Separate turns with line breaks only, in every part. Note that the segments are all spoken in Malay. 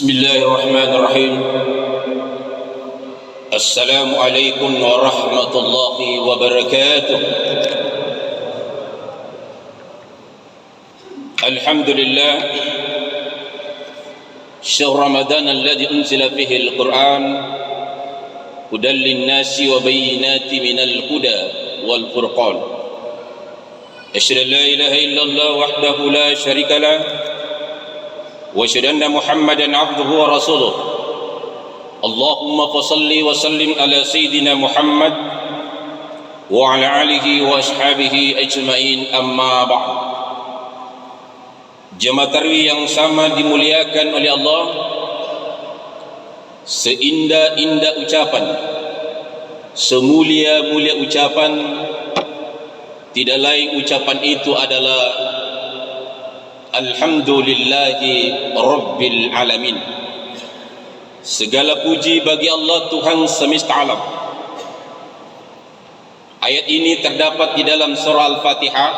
بسم الله الرحمن الرحيم. السلام عليكم ورحمة الله وبركاته. الحمد لله، شهر رمضان الذي أنزل فيه القرآن هدى للناس وبينات من الهدى والفرقان. أشهد أن لا إله إلا الله وحده لا شريك له، وأشهد أن محمدا عبده ورسوله. اللهم فصل وسلم على سيدنا محمد وعلى آله وأصحابه أجمعين. أما بعد. Jemaah tarawih yang sama dimuliakan oleh Allah, seindah-indah ucapan, semulia-mulia ucapan, tidak lain ucapan itu adalah Alhamdulillahi Rabbil Alamin. Segala puji bagi Allah, Tuhan semesta alam. Ayat ini terdapat di dalam surah Al-Fatihah.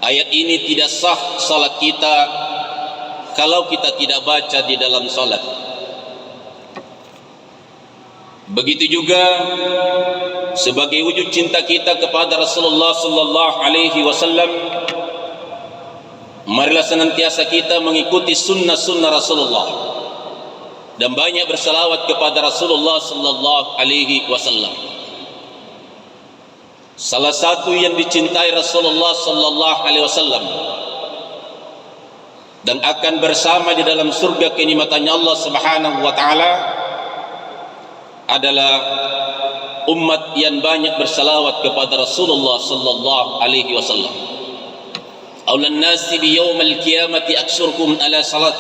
Ayat ini tidak sah salat kita kalau kita tidak baca di dalam salat. Begitu juga sebagai wujud cinta kita kepada Rasulullah sallallahu alaihi wasallam, marilah senantiasa kita mengikuti sunnah-sunnah Rasulullah dan banyak bersalawat kepada Rasulullah sallallahu alaihi wasallam. Salah satu yang dicintai Rasulullah sallallahu alaihi wasallam dan akan bersama di dalam surga kenikmatannya Allah Subhanahu wa taala adalah umat yang banyak bersalawat kepada Rasulullah sallallahu alaihi wasallam. Aulan nasi bi yaumil qiyamati aksurkum ala salat.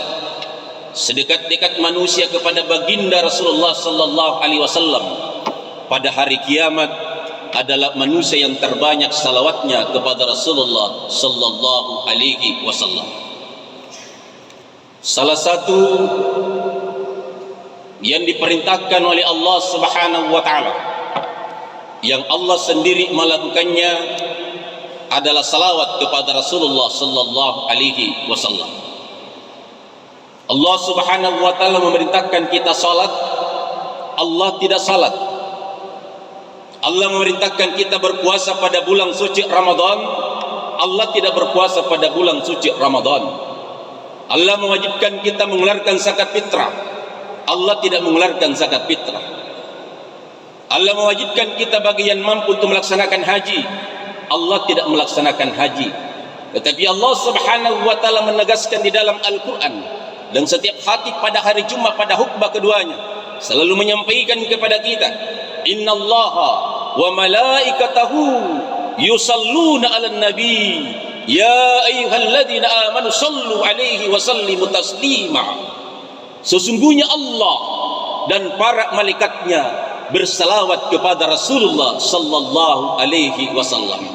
Sedekat-dekat manusia kepada baginda Rasulullah sallallahu alaihi wasallam pada hari kiamat adalah manusia yang terbanyak salawatnya kepada Rasulullah sallallahu alaihi wasallam. Salah satu yang diperintahkan oleh Allah Subhanahu wa taala, yang Allah sendiri melakukannya, adalah salawat kepada Rasulullah sallallahu alaihi wasallam. Allah Subhanahu wa taala memerintahkan kita salat, Allah tidak salat. Allah memerintahkan kita berpuasa pada bulan suci Ramadan, Allah tidak berpuasa pada bulan suci Ramadan. Allah mewajibkan kita mengeluarkan zakat fitrah, Allah tidak mengeluarkan zakat fitrah. Allah mewajibkan kita bagi yang mampu untuk melaksanakan haji, Allah tidak melaksanakan haji. Tetapi Allah Subhanahu wa taala menegaskan di dalam Al-Qur'an, dan setiap hati pada hari Jumat pada khutbah keduanya selalu menyampaikan kepada kita, innallaha wa malaikatahu yusalluna 'alan nabi ya ayyuhalladzina amanu sallu 'alaihi wa sallimu taslima. Sesungguhnya Allah dan para malaikatnya bersalawat kepada Rasulullah sallallahu alaihi wasallam.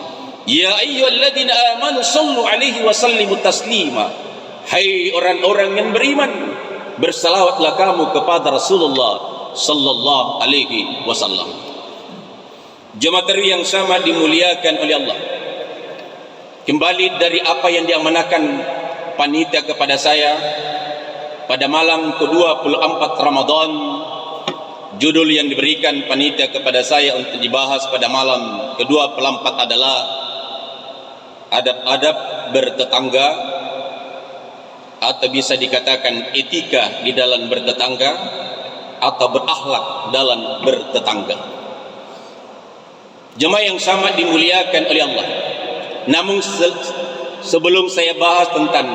Ya ayyuhalladzina amanu sallu 'alaihi wa sallimu taslima. Hai orang-orang yang beriman, bersalawatlah kamu kepada Rasulullah sallallahu alaihi wasallam. Jemaah tarawih yang sama dimuliakan oleh Allah. Kembali dari apa yang diamanahkan panitia kepada saya pada malam ke-24 Ramadan, judul yang diberikan panitia kepada saya untuk dibahas pada malam ke-24 adalah adab-adab bertetangga, atau bisa dikatakan etika di dalam bertetangga, atau berakhlak dalam bertetangga. Jemaah yang sama dimuliakan oleh Allah. Namun sebelum saya bahas tentang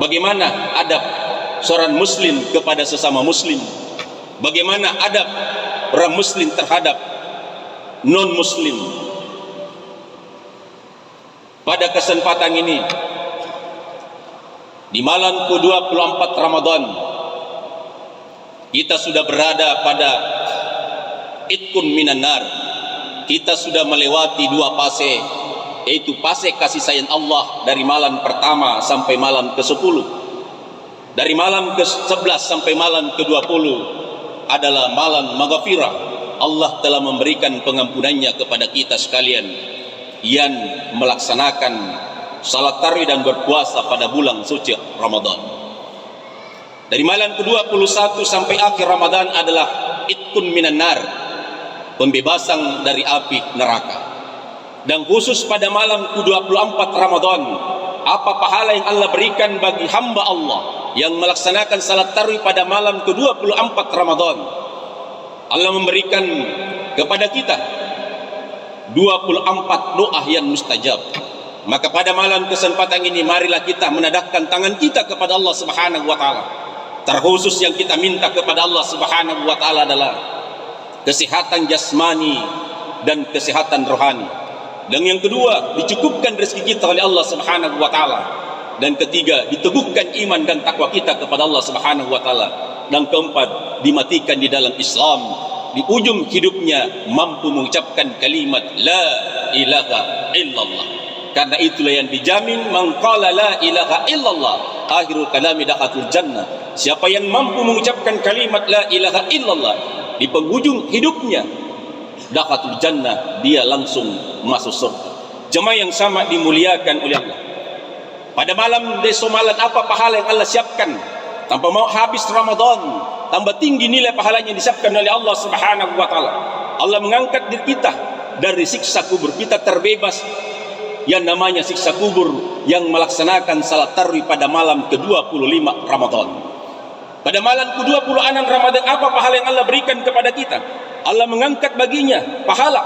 bagaimana adab seorang muslim kepada sesama muslim, bagaimana adab orang muslim terhadap non muslim, pada kesempatan ini di malam ke-24 Ramadan kita sudah berada pada itqun minan nar. Kita sudah melewati dua fase, yaitu fase kasih sayang Allah dari malam pertama sampai malam ke-10. Dari malam ke-11 sampai malam ke-20 adalah malam maghfirah. Allah telah memberikan pengampunannya kepada kita sekalian yang melaksanakan salat tarawih dan berpuasa pada bulan suci Ramadan. Dari malam ke-21 sampai akhir Ramadan adalah itkun minan nar, pembebasan dari api neraka. Dan khusus pada malam ke-24 Ramadan, apa pahala yang Allah berikan bagi hamba Allah yang melaksanakan salat tarawih pada malam ke-24 Ramadan? Allah memberikan kepada kita 24 doa yang mustajab. Maka pada malam kesempatan ini marilah kita menadahkan tangan kita kepada Allah Subhanahu wa taala. Terkhusus yang kita minta kepada Allah Subhanahu wa taala adalah kesehatan jasmani dan kesehatan rohani. Dan yang kedua, dicukupkan rezeki kita oleh Allah Subhanahu wa taala. Dan ketiga, diteguhkan iman dan takwa kita kepada Allah Subhanahu wa taala. Dan keempat, dimatikan di dalam Islam, di ujung hidupnya mampu mengucapkan kalimat la ilaha illallah. Karena itulah yang dijamin, man qala la ilaha illallah akhirul kalami dakhatul jannah. Siapa yang mampu mengucapkan kalimat la ilaha illallah di penghujung hidupnya, dakhatul jannah, dia langsung masuk surga. Jemaah yang sama dimuliakan oleh Allah, pada malam desomalan apa pahala yang Allah siapkan? Tanpa mau habis Ramadan, tambah tinggi nilai pahalanya yang disiapkan oleh Allah Subhanahu wa taala. Allah mengangkat diri kita dari siksa kubur. Kita terbebas yang namanya siksa kubur yang melaksanakan salat tarawih pada malam ke-25 Ramadan. Pada malam ke-26 Ramadan, apa pahala yang Allah berikan kepada kita? Allah mengangkat baginya pahala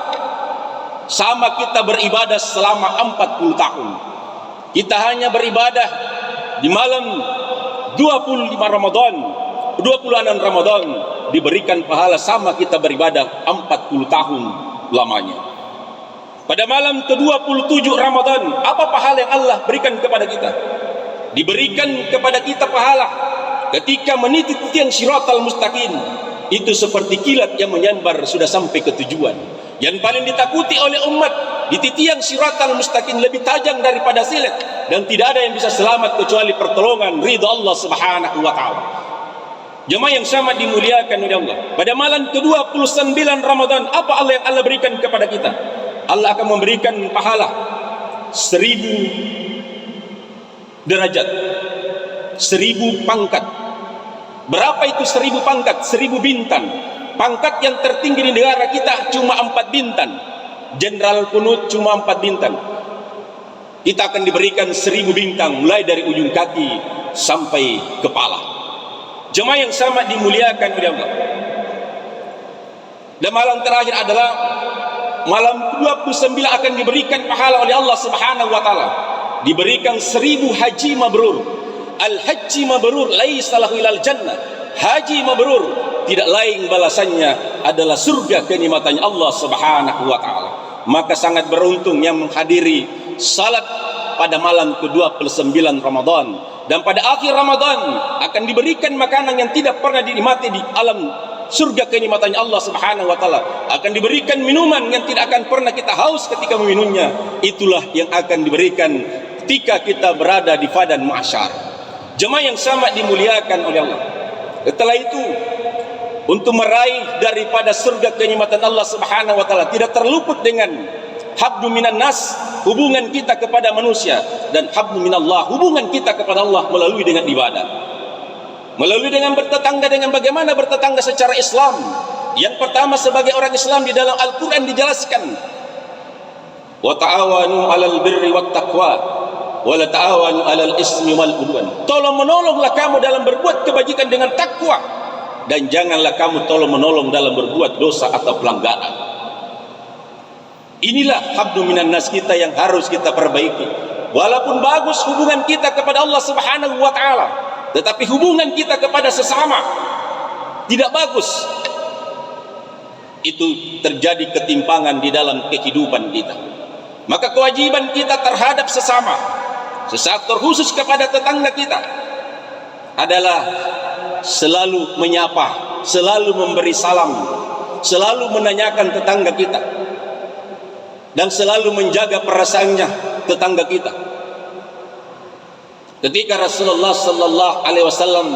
sama kita beribadah selama 40 tahun. Kita hanya beribadah di malam 25 Ramadan, 26 Ramadan, diberikan pahala sama kita beribadah 40 tahun lamanya. Pada malam ke-27 Ramadan, apa pahala yang Allah berikan kepada kita? Diberikan kepada kita pahala ketika meniti tiang Shiratal Mustaqim. Itu seperti kilat yang menyambar sudah sampai ke tujuan. Yang paling ditakuti oleh umat di tiang Shiratal Mustaqim lebih tajam daripada silet, dan tidak ada yang bisa selamat kecuali pertolongan ridha Allah Subhanahu wa taala. Jemaah yang sama dimuliakan oleh Allah, pada malam ke-29 Ramadan, apa Allah yang Allah berikan kepada kita? Allah akan memberikan pahala 1000 derajat, 1000 pangkat. Berapa itu 1000 pangkat? 1000 bintang. Pangkat yang tertinggi di negara kita cuma 4 bintang. Jenderal Punut cuma 4 bintang. Kita akan diberikan 1000 bintang, mulai dari ujung kaki sampai kepala. Jemaah yang sama dimuliakan oleh Allah. Dan malam terakhir adalah malam 29 akan diberikan pahala oleh Allah Subhanahu wa taala. Diberikan 1000 haji mabrur. Al-haji mabrur laisa lahu ilal jannah. Haji mabrur tidak lain balasannya adalah surga, kenikmatannya Allah Subhanahu wa taala. Maka sangat beruntung yang menghadiri salat pada malam ke-29 Ramadan. Dan pada akhir Ramadan akan diberikan makanan yang tidak pernah dinikmati di alam surga, kenikmatannya Allah Subhanahu wa taala. Akan diberikan minuman yang tidak akan pernah kita haus ketika meminumnya. Itulah yang akan diberikan ketika kita berada di padang mahsyar. Jemaah yang sama dimuliakan oleh Allah. Setelah itu, untuk meraih daripada surga kenikmatan Allah Subhanahu wa taala, tidak terluput dengan habdu minan nas, hubungan kita kepada manusia, dan habdu minallah, hubungan kita kepada Allah melalui dengan ibadah. Melalui dengan bertetangga, dengan bagaimana bertetangga secara Islam. Yang pertama, sebagai orang Islam, di dalam Al-Quran dijelaskan, wa ta'awanu 'alal birri wat taqwa wa la ta'awanu 'alal ismi wal 'udwan. Tolong menolonglah kamu dalam berbuat kebajikan dengan takwa, dan janganlah kamu tolong menolong dalam berbuat dosa atau pelanggaran. Inilah habdu minan nas kita yang harus kita perbaiki. Walaupun bagus hubungan kita kepada Allah Subhanahu wa taala, tetapi hubungan kita kepada sesama tidak bagus. Itu terjadi ketimpangan di dalam kehidupan kita. Maka kewajiban kita terhadap sesama, terkhusus kepada tetangga kita, adalah selalu menyapa, selalu memberi salam, selalu menanyakan tetangga kita, dan selalu menjaga perasaannya tetangga kita. Ketika Rasulullah sallallahu alaihi wasallam,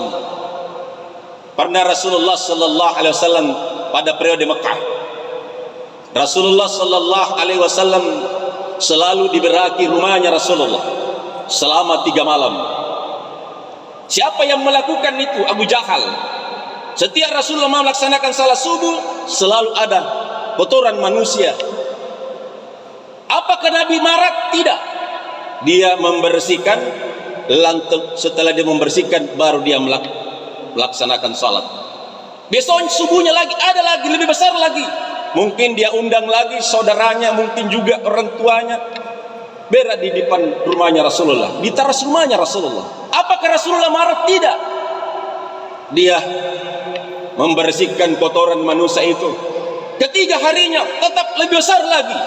pernah Rasulullah sallallahu alaihi wasallam pada periode Mekah, Rasulullah sallallahu alaihi wasallam selalu diberaki rumahnya Rasulullah selama 3 malam. Siapa yang melakukan itu? Abu Jahal. Setiap Rasulullah melaksanakan salat subuh, selalu ada kotoran manusia. Apakah Nabi marah? Tidak. Dia membersihkan, lantas setelah dia membersihkan baru dia melaksanakan salat. Besok subuhnya lagi ada lagi, lebih besar lagi. Mungkin dia undang lagi saudaranya, mungkin juga orang tuanya. Berak di depan rumahnya Rasulullah, di teras rumahnya Rasulullah. Apakah Rasulullah marah? Tidak. Dia membersihkan kotoran manusia itu. Ketiga harinya tetap lebih besar lagi.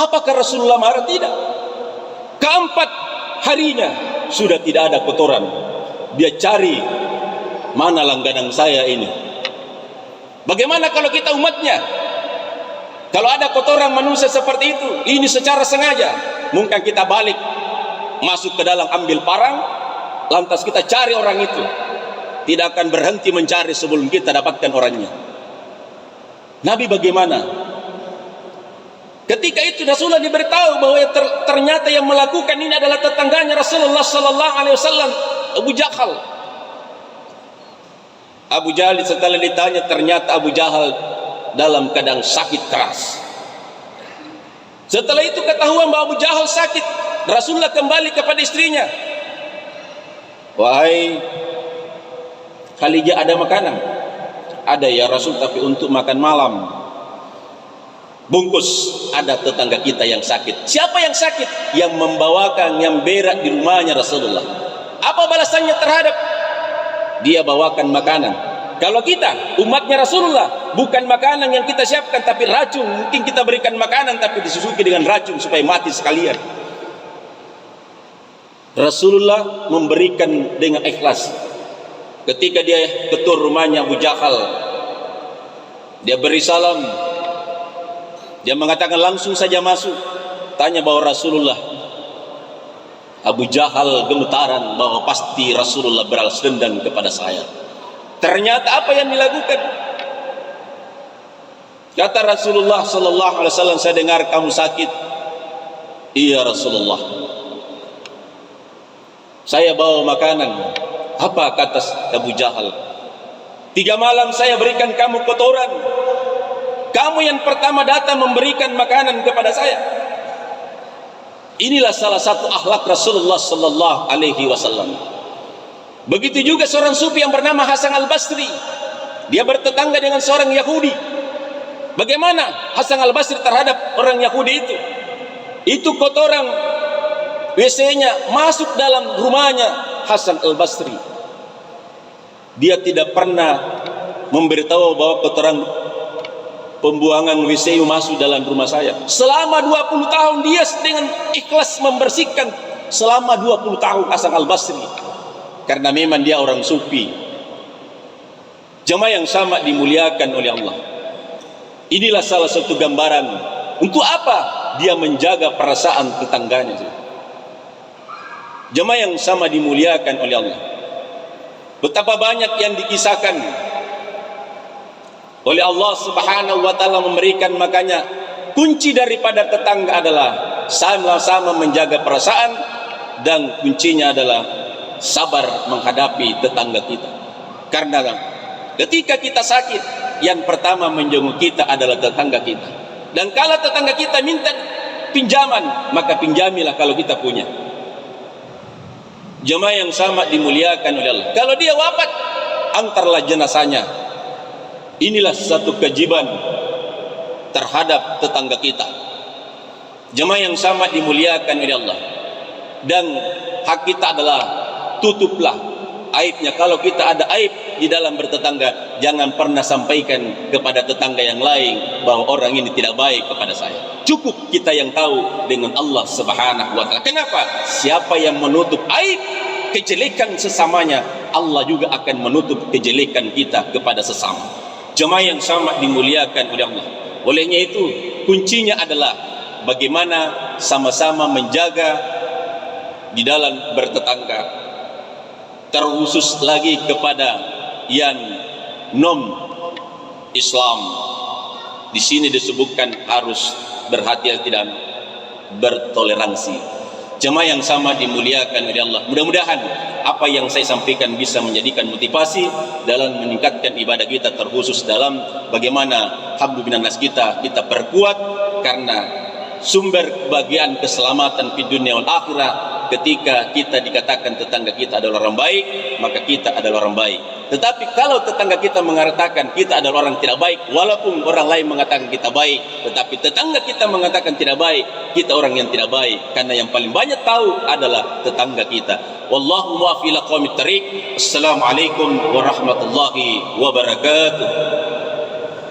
Apakah Rasulullah marah? Tidak. Keempat harinya sudah tidak ada kotoran. Dia cari, mana langganan saya ini. Bagaimana kalau kita umatnya? Kalau ada kotoran manusia seperti itu, ini secara sengaja, mungkin kita balik, masuk ke dalam, ambil parang, lantas kita cari orang itu. Tidak akan berhenti mencari sebelum kita dapatkan orangnya. Nabi bagaimana? Ketika itu Rasulullah diberitahu bahwa ternyata yang melakukan ini adalah tetangganya Rasulullah sallallahu alaihi wasallam, Abu Jahal. Abu Jahal setelah ditanya, ternyata Abu Jahal dalam keadaan sakit keras. Setelah itu ketahuan bahwa Abu Jahal sakit, Rasulullah kembali kepada istrinya. Wahai Khadijah, ada makanan? Ada ya Rasul, tapi untuk makan malam. Bungkus, ada tetangga kita yang sakit. Siapa yang sakit? Yang membawakan, yang berak di rumahnya Rasulullah. Apa balasannya terhadap? Dia bawakan makanan. Kalau kita umatnya Rasulullah, bukan makanan yang kita siapkan tapi racun. Mungkin kita berikan makanan tapi disusuki dengan racun supaya mati sekalian. Rasulullah memberikan dengan ikhlas. Ketika dia ketuk rumahnya Abu Jahal, dia beri salam, dia mengatakan langsung saja masuk. Tanya bahwa Rasulullah, Abu Jahal gemetaran bahwa pasti Rasulullah balas dendam kepada saya. Ternyata apa yang dilakukan? Kata Rasulullah sallallahu alaihi wasallam, saya dengar kamu sakit. Iya Rasulullah. Saya bawa makanan. Apa kata Abu Jahal? 3 malam saya berikan kamu kotoran. Kamu yang pertama datang memberikan makanan kepada saya. Inilah salah satu akhlak Rasulullah sallallahu alaihi wasallam. Begitu juga seorang sufi yang bernama Hasan al-Basri. Dia bertetangga dengan seorang Yahudi. Bagaimana Hasan al-Basri terhadap orang Yahudi itu? Itu kotoran WC-nya masuk dalam rumahnya Hasan al-Basri. Dia tidak pernah memberitahu bahwa kotoran pembuangan WC masuk dalam rumah saya. Selama 20 tahun dia dengan ikhlas membersihkan. Selama 20 tahun Hasan al-Basri. Karena memang dia orang sufi. Jemaah yang sama dimuliakan oleh Allah. Inilah salah satu gambaran. Untuk apa? Dia menjaga perasaan tetangganya. Jemaah yang sama dimuliakan oleh Allah. Betapa banyak yang dikisahkan oleh Allah Subhanahu wa taala, memberikan, makanya kunci daripada tetangga adalah sama-sama menjaga perasaan, dan kuncinya adalah sabar menghadapi tetangga kita. Karena ketika kita sakit, yang pertama menjenguk kita adalah tetangga kita. Dan kalau tetangga kita minta pinjaman, maka pinjamilah kalau kita punya. Jemaah yang sama dimuliakan oleh Allah. Kalau dia wafat, antarlah jenazahnya. Inilah satu kewajiban terhadap tetangga kita. Jemaah yang sama dimuliakan oleh Allah. Dan hak kita adalah tutuplah aibnya. Kalau kita ada aib di dalam bertetangga, jangan pernah sampaikan kepada tetangga yang lain bahwa orang ini tidak baik kepada saya. Cukup kita yang tahu dengan Allah Subhanahu wa taala. Kenapa? Siapa yang menutup aib kejelekan sesamanya, Allah juga akan menutup kejelekan kita kepada sesama. Jemaah yang sama dimuliakan oleh Allah. Olehnya itu kuncinya adalah bagaimana sama-sama menjaga di dalam bertetangga. Terkhusus lagi kepada yang non Islam. Di sini disebutkan harus berhati-hati dan bertoleransi. Jemaah yang sama dimuliakan oleh Allah. Mudah-mudahan apa yang saya sampaikan bisa menjadikan motivasi dalam meningkatkan ibadah kita, terkhusus dalam bagaimana hablu minan nas kita perkuat, karena sumber kebahagiaan keselamatan di dunia wal akhirah ketika kita dikatakan tetangga kita adalah orang baik, maka kita adalah orang baik. Tetapi kalau tetangga kita mengatakan kita adalah orang tidak baik, walaupun orang lain mengatakan kita baik, tetapi tetangga kita mengatakan tidak baik, kita orang yang tidak baik, karena yang paling banyak tahu adalah tetangga kita. Wallahu muwaffiq ila aqwamit thariq. Assalamualaikum warahmatullahi wabarakatuh.